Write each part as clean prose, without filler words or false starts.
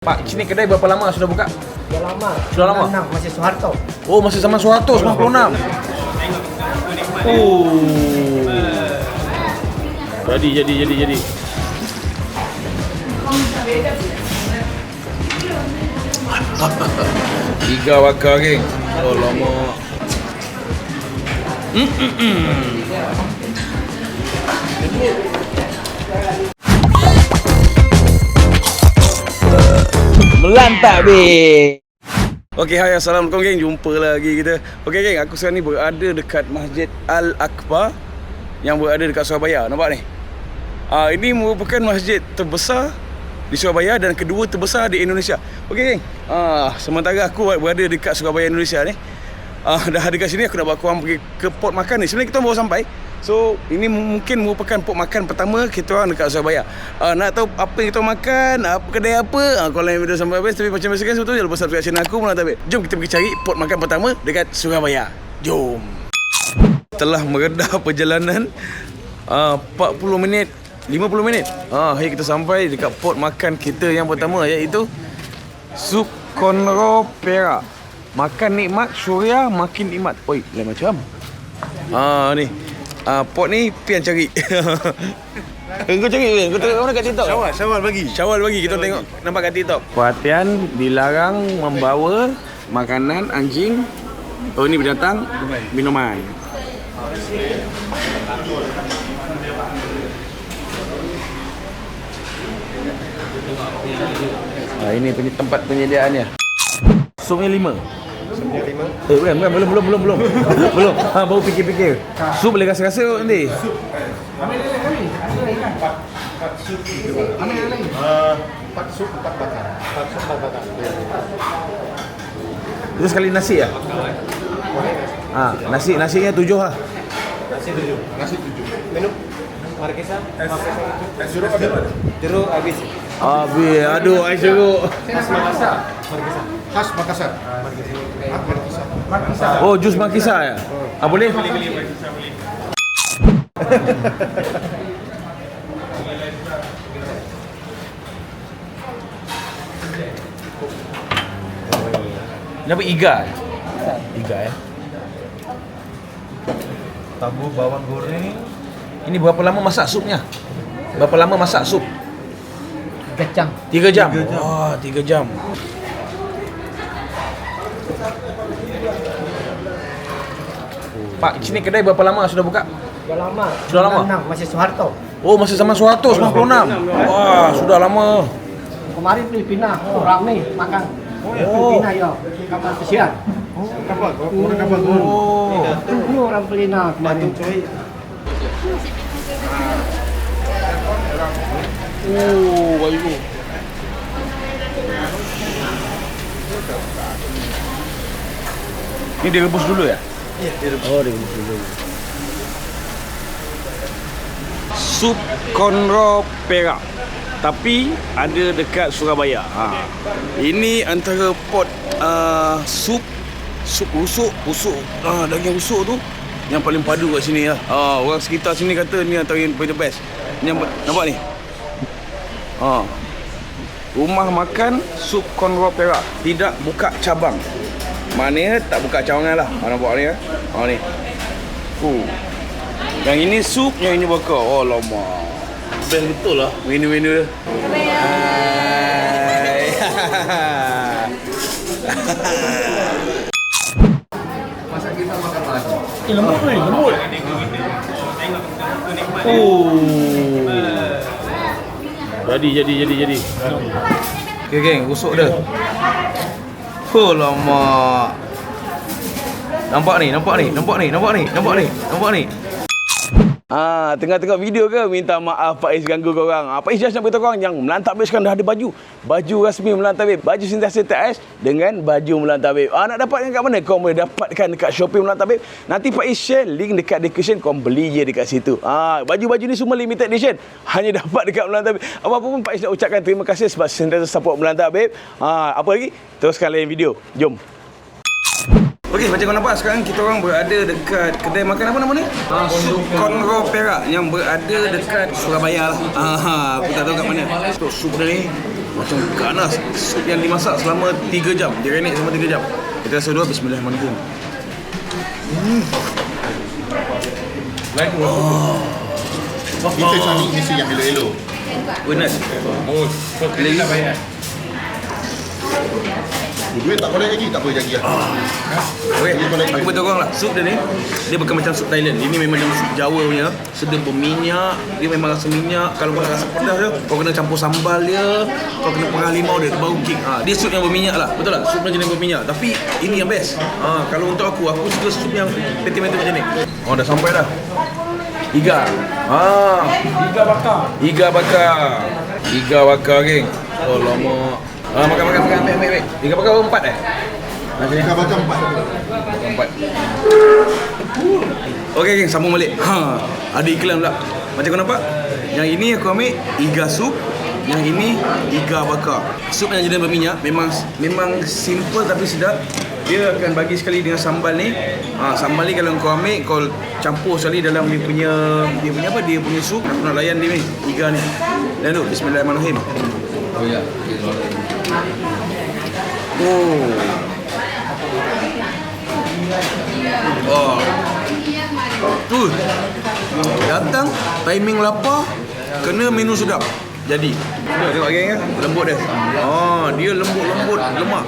Pak, sini kedai berapa lama sudah buka? Sudah lama. Sudah lama? 96, masih Soeharto. Oh, masih zaman Soeharto, 96. Oh. Jadi. Iga bakar, geng. Oh, lama. Melantak, be. Okey, hai, assalamualaikum geng. Jumpa lagi kita. Okey geng, aku sekarang ni berada dekat Masjid Al-Akbar yang berada dekat Surabaya. Nampak ni? Ini merupakan masjid terbesar di Surabaya dan kedua terbesar di Indonesia. Okey geng. Sementara aku berada dekat Surabaya, Indonesia ni. Dah dekat sini aku nak bawa korang pergi ke port makan ni. Sebenarnya kita baru sampai. So, ini mungkin merupakan port makan pertama kita orang dekat Surabaya. Nak tahu apa yang kita makan, apa kedai apa, kalau yang video sampai habis. Tapi macam biasa kan, sebetulnya lupa subscribe channel aku, Melantak Babe. Jom kita pergi cari port makan pertama dekat Surabaya. Jom. Telah meredah perjalanan 40 minit, 50 minit. Hari kita sampai dekat port makan kita yang pertama, iaitu Sup Konro Perak. Makan nikmat, Suria makin nikmat. Oi, lain macam. Ni. Pot ni pian cari. Kau cari, kau tengok mana kat TikTok? Syawal bagi. Kita tengok nampak kat TikTok. Perhatian, dilarang membawa makanan anjing. Oh, ini binatang, minuman. Ini tempat penyediaannya. Supnya 5. Belum. Belum. Baru fikir. Sup boleh rasa-rasa nanti. Sup. Empat sup, 4 bakar. Itu sekali nasi ya? Nasinya 7 lah. Nasi 7. Minum? Markisa? Jeruk ada? Jeruk habis. Aduh, ais jeruk. Khas Makassar. Khas Makassar. Markisa. Oh, jus Markisa ya? Boleh? Beli Markisa boleh. Ini apa? Iga ya? Tahu bawang goreng. Ini berapa lama masak supnya? Berapa lama masak sup? 3 jam. 3 jam? Wah, 3 jam. Pak, sini kedai berapa lama sudah buka? Sudah lama. 96, masih Soeharto. Oh, masih zaman Soeharto, 96. Wah, sudah lama. Kemarin Filipina, rame makan. Filipina ya, kapal pesiar. Kapal. Ini orang Filipina kemarin. Bayu. Ini direbus dulu ya? Iya, direbus. Oh, direbus dulu. Sup Konro Perak, tapi ada dekat Surabaya. Ini antara pot sup rusuk. Daging rusuk tu yang paling padu kat sini lah. Orang sekitar sini kata ni antara yang paling the best. Ni nampak ni. Rumah makan Sup Konro Perak, tidak buka cabang. Maknanya tak buka cawangan lah. Nampak ni ya? Ni. Yang ini sup, yang ini bakar. Oh, lama. Best betul lah menu-menu dia. Hai. Masa kita makan lagi. Lembut ni, lembut. Jadi. Okay geng, rusuk dia. Lama. Nampak ni. Tengah-tengah video ke minta maaf Faiz ganggu korang. Faiz just nak beritahu korang yang Melantak Babe sekarang dah ada baju rasmi Melantak Babe, baju sentiasa TS dengan baju Melantak Babe. Nak dapatkan kat mana? Kau boleh dapatkan dekat Shopee Melantak Babe. Nanti Faiz share link dekat description, kau beli je dekat situ. Baju-baju ni semua limited edition, hanya dapat dekat Melantak Babe. Apa pun Faiz nak ucapkan terima kasih sebab sentiasa support Melantak Babe. Apa lagi? Teruskan lain video. Jom. Okey, macam kau nampak sekarang kita orang berada dekat kedai makan apa nama ni? Sup Konro Perak yang berada dekat Surabaya lah. Aku tak tahu kat mana. Untuk sup ni Macam ganas. Sup yang dimasak selama 3 jam. Dia renek selama 3 jam. Kita rasa dulu. Bismillahirrahmanirrahim. Kita cari misi yang elok-elok. Benar. Bila bayar. Duit tak boleh lagi, tak boleh lagi lah. Okay, aku beritahu korang lah. Sup dia ni, dia bukan macam sup Thailand. Ini memang macam sup Jawa punya. Sedap berminyak. Dia memang rasa minyak. Kalau kau nak rasa pedas dia, kau kena campur sambal dia. Kau kena pengah limau dia, baru kick. Dia sup yang berminyak lah. Betul tak? Sup yang jenis berminyak. Tapi ini yang best. Kalau untuk aku suka sup yang peti-peti macam ni. Dah sampai dah. Iga. Iga bakar. Iga bakar. Iga bakar, geng. Oh, lama. Makan. Ambil. Iga bakar 4 Ikan bakar 4. Okey, geng, sambung balik. Ada iklan pula. Macam kau nampak? Yang ini aku ambil iga sup. Yang ini iga bakar. Sup yang jenis berminyak memang simple tapi sedap. Dia akan bagi sekali dengan sambal ni. Sambal ni kalau kau ambil, kau campur sekali dalam dia punya apa? Dia punya sup. Aku nak layan dia ni, iga ni. Dan tu, bismillahirrahmanirrahim. Oh ya. Tu datang timing lapar, kena menu sedap. Jadi tengok geng, lembut dia. Dia lembut lemak.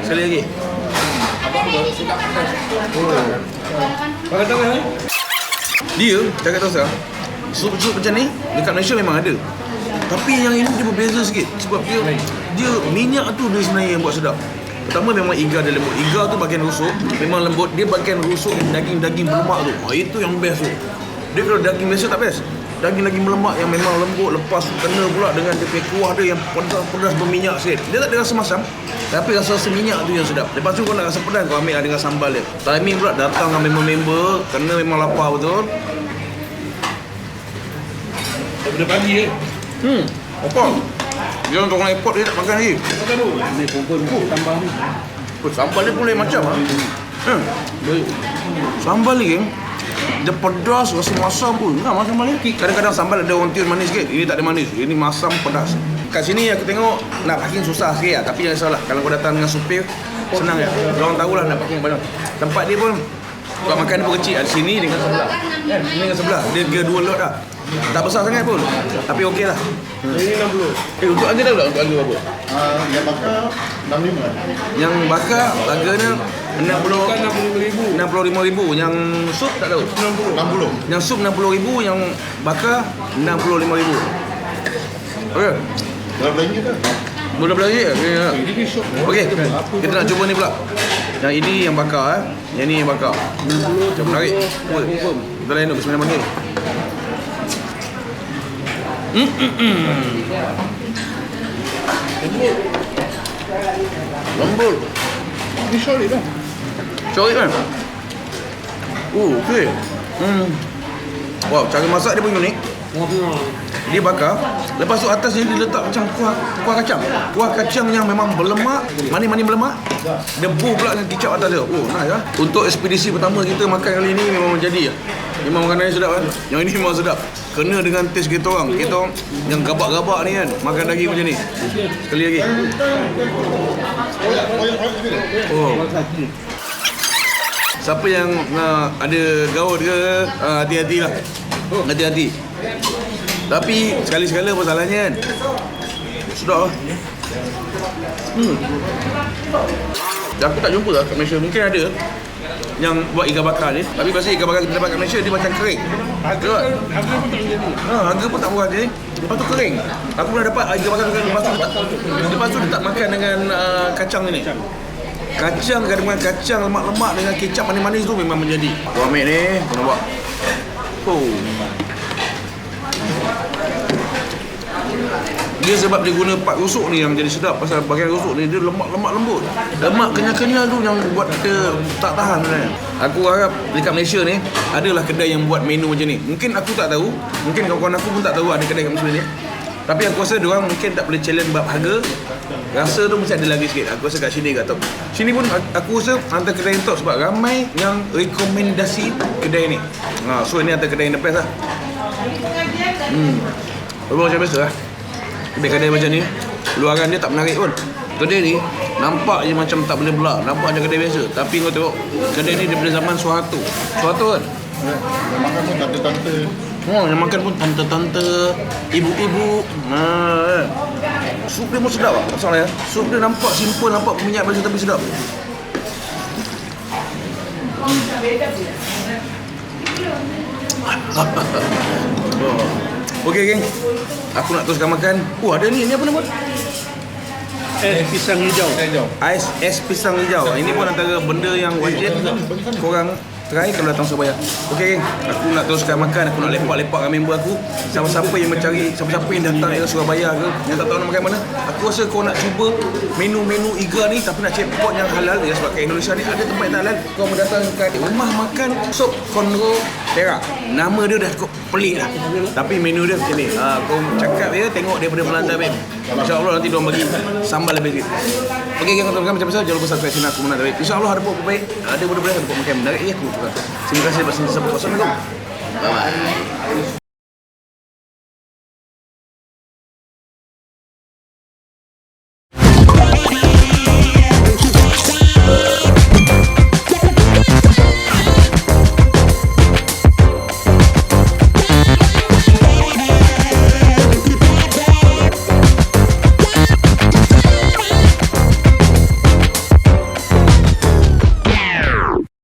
Sekali lagi. Pakai tangan. Dia cakap tahu tak, sup-sup macam ni dekat Malaysia memang ada. Tapi yang ini dia berbeza sikit sebab dia minyak tu dia sebenarnya yang buat sedap. Pertama memang iga dia lembut. Iga tu bahagian rusuk memang lembut. Dia bahagian rusuk daging-daging berlemak tu. Itu yang best tu. Dia kalau daging biasa tak best. Daging-daging berlemak yang memang lembut, lepas kena pula dengan dia punya kuah dia yang pedas berminyak sikit. Dia tak ada rasa masam, tapi rasa minyak tu yang sedap. Lepas tu kau nak rasa pedas, kau ambil dengan sambal dia. Timing pula datang dengan member-member, kena memang lapar betul. Daripada pagi je. Apa? Dia orang tolong airport dia tak makan lagi. Ni pun tambah ni. Sambal dia pun lain macam Sambal ni geng, dia pedas, rasa masam pun. Masam sambal ni. Kadang-kadang sambal ada orang tiun manis sikit. Ini tak ada manis. Ini masam pedas. Kat sini aku tengok nak parking susah sikit lah. Tapi jangan risaulah. Kalau kau datang dengan supir, senang ya. Orang tahulah nak parking mana. Tempat dia pun buat makan dia pun kecil. Ada sini dengan sebelah. Sini dengan sebelah. Dia 2 lot dah. Tak besar sangat pun. Tapi okey lah. Ini 60. Untuk harga tahu tak untuk harga berapa? Yang bakar 65. Yang bakar harganya 65,000. Yang sup tak tahu. 60. Yang sup 60,000, yang bakar 65,000. Okey. Berapa lagi ke? Boleh lagi. Okey. Kita nak cuba ni pula. Yang ini yang bakar Yang ni yang bakar. Jom tarik. Kita lain tu bismillahirrahmanirrahim. Lembut. Ini solid dah. Solid kan? Okey. Wow, cara masak dia pun unik. Dia bakar, lepas tu atasnya dia letak macam kuah kacang. Kuah kacang yang memang berlemak, manis-manis berlemak. Debu pula dengan kicap atas dia. Nice lah. Untuk ekspedisi pertama kita makan kali ni memang menjadi lah. Memang makanan yang sedap kan. Yang ini memang sedap. Kena dengan taste kita orang. Kita orang yang gabak-gabak ni kan, makan daging macam ni. Sekali lagi. Siapa yang ada gaut ke, hati-hatilah. Hati-hati. Tapi sekali-sekala apa salahnya kan? Sedap lah. Aku tak jumpa lah kat Malaysia. Mungkin ada yang buat iga bakar ni. Tapi biasa iga bakar kita dapat kat Malaysia dia macam kering. Harga Harga pun tak murah je. Lepas tu kering. Aku pernah dapat iga bakar kering. Lepas tu dia tak makan dengan kacang ni. Kacang dengan kacang lemak-lemak dengan kecap manis-manis tu memang menjadi. Kau ambil ni, kau nampak. Dia sebab dia guna part rusuk ni yang jadi sedap. Pasal bahagian rusuk ni dia lemak-lemak lembut. Lemak kenyal-kenyal tu yang buat kita tak tahan sebenarnya. Aku harap dekat Malaysia ni adalah kedai yang buat menu macam ni. Mungkin aku tak tahu, mungkin kawan-kawan aku pun tak tahu ada kedai kat Malaysia ni. Tapi aku rasa diorang mungkin tak boleh challenge bab harga. Rasa tu mesti ada lagi sikit. Aku rasa kat sini kat top. Sini pun aku rasa antara kedai yang top sebab ramai yang rekomendasi kedai ni. So ini antara kedai yang the best lah. Macam biasa lah. Kedai-kedai macam ni luaran dia tak menarik pun. Kedai ni nampak je macam tak boleh belah, nampak macam kedai biasa. Tapi kau tengok kedai ni daripada zaman Soeharto. Soeharto kan? Yang makan pun tante-tante. Oh, yang makan pun tante-tante, ibu-ibu. Nah, sup dia pun sedap lah. Masalah ya. Sup dia nampak simple, nampak minyak biasa tapi sedap. Okey geng. Aku nak teruskan makan. Ada ni apa nama? Pisang hijau. Ais es pisang hijau. Ini pun antara benda yang wajib korang try kalau datang Surabaya. Okey geng, aku nak teruskan makan, aku nak lepak-lepak dengan member aku. Siapa-siapa yang mencari, siapa-siapa yang datang dari Surabaya ke, yang tak tahu nak makan mana, aku rasa kau nak cuba menu-menu Iga ni tapi nak cari spot yang halal ya, sebab kat Indonesia ni ada tempat yang tak halal. Kau mendatang kat rumah makan sop Konro Perak. Nama dia dah cukup pelik lah. Tapi menu dia macam ni. Kau cakap dia tengok daripada Melanda babe. InsyaAllah nanti diorang bagi sambal lebih sikit. Okey geng, kalau macam biasa jangan lupa subscribe channel aku Menang Babe. InsyaAllah ada buat baik, ada benda-benda, ada buat makan menarik ya aku. Terima kasih atas support. Assalamualaikum. Bye bye.